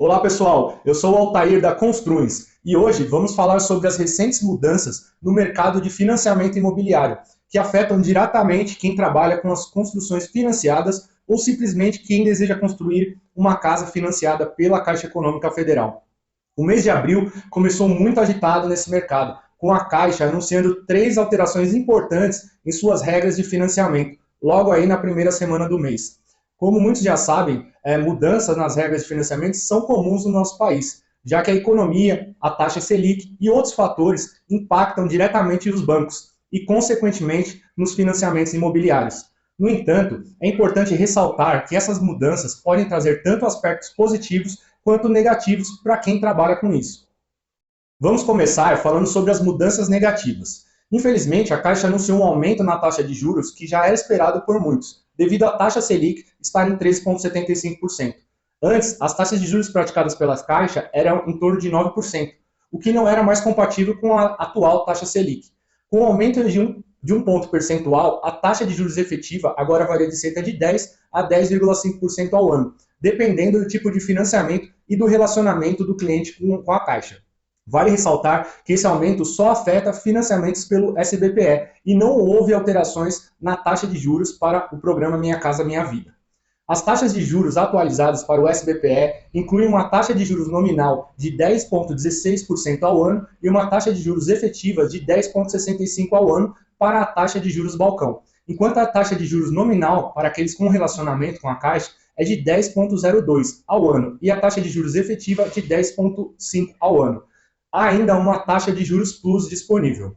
Olá pessoal, eu sou o Altair da Construins e hoje vamos falar sobre as recentes mudanças no mercado de financiamento imobiliário, que afetam diretamente quem trabalha com as construções financiadas ou simplesmente quem deseja construir uma casa financiada pela Caixa Econômica Federal. O mês de abril começou muito agitado nesse mercado, com a Caixa anunciando 3 alterações importantes em suas regras de financiamento, logo aí na primeira semana do mês. Como muitos já sabem, mudanças nas regras de financiamento são comuns no nosso país, já que a economia, a taxa Selic e outros fatores impactam diretamente os bancos e, consequentemente, nos financiamentos imobiliários. No entanto, é importante ressaltar que essas mudanças podem trazer tanto aspectos positivos quanto negativos para quem trabalha com isso. Vamos começar falando sobre as mudanças negativas. Infelizmente, a Caixa anunciou um aumento na taxa de juros que já era esperado por muitos, devido à taxa Selic estar em 13,75%. Antes, as taxas de juros praticadas pela Caixa eram em torno de 9%, o que não era mais compatível com a atual taxa Selic. Com o aumento de um ponto percentual, a taxa de juros efetiva agora varia de cerca de 10 a 10,5% ao ano, dependendo do tipo de financiamento e do relacionamento do cliente com a Caixa. Vale ressaltar que esse aumento só afeta financiamentos pelo SBPE e não houve alterações na taxa de juros para o programa Minha Casa Minha Vida. As taxas de juros atualizadas para o SBPE incluem uma taxa de juros nominal de 10,16% ao ano e uma taxa de juros efetiva de 10,65% ao ano para a taxa de juros balcão, enquanto a taxa de juros nominal para aqueles com relacionamento com a Caixa é de 10,02% ao ano e a taxa de juros efetiva de 10,5% ao ano. Há ainda uma taxa de juros plus disponível.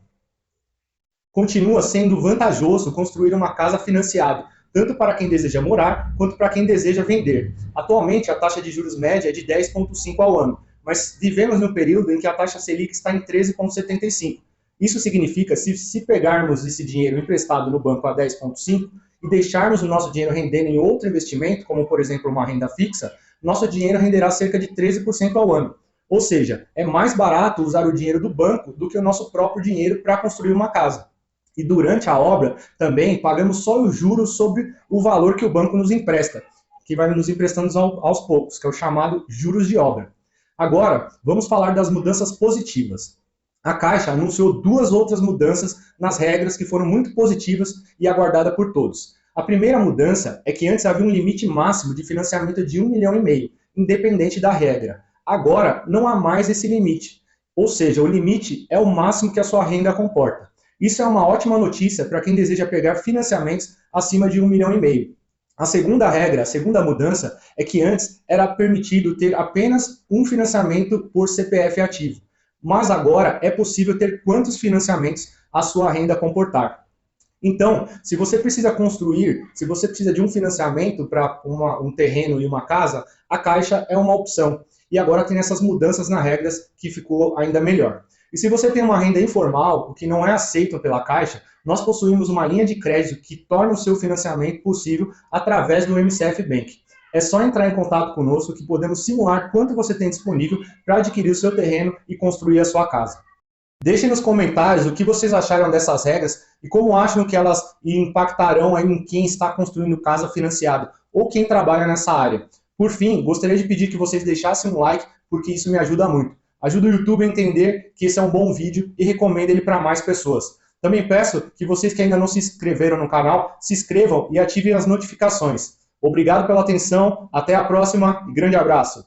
Continua sendo vantajoso construir uma casa financiada, tanto para quem deseja morar, quanto para quem deseja vender. Atualmente, a taxa de juros média é de 10,5% ao ano, mas vivemos no período em que a taxa Selic está em 13,75%. Isso significa que se pegarmos esse dinheiro emprestado no banco a 10,5% e deixarmos o nosso dinheiro rendendo em outro investimento, como por exemplo uma renda fixa, nosso dinheiro renderá cerca de 13% ao ano. Ou seja, é mais barato usar o dinheiro do banco do que o nosso próprio dinheiro para construir uma casa. E durante a obra, também pagamos só os juros sobre o valor que o banco nos empresta, que vai nos emprestando aos poucos, que é o chamado juros de obra. Agora, vamos falar das mudanças positivas. A Caixa anunciou 2 outras mudanças nas regras que foram muito positivas e aguardadas por todos. A primeira mudança é que antes havia um limite máximo de financiamento de 1,5 milhão, independente da regra. Agora, não há mais esse limite, ou seja, o limite é o máximo que a sua renda comporta. Isso é uma ótima notícia para quem deseja pegar financiamentos acima de 1,5 milhão. A segunda regra, a segunda mudança, é que antes era permitido ter apenas um financiamento por CPF ativo, mas agora é possível ter quantos financiamentos a sua renda comportar. Então, se você precisa construir, se você precisa de um financiamento para um terreno e uma casa, a Caixa é uma opção. E agora tem essas mudanças nas regras que ficou ainda melhor. E se você tem uma renda informal, o que não é aceito pela Caixa, nós possuímos uma linha de crédito que torna o seu financiamento possível através do MCF Bank. É só entrar em contato conosco que podemos simular quanto você tem disponível para adquirir o seu terreno e construir a sua casa. Deixem nos comentários o que vocês acharam dessas regras e como acham que elas impactarão em quem está construindo casa financiada ou quem trabalha nessa área. Por fim, gostaria de pedir que vocês deixassem um like, porque isso me ajuda muito. Ajuda o YouTube a entender que esse é um bom vídeo e recomenda ele para mais pessoas. Também peço que vocês que ainda não se inscreveram no canal, se inscrevam e ativem as notificações. Obrigado pela atenção, até a próxima e grande abraço!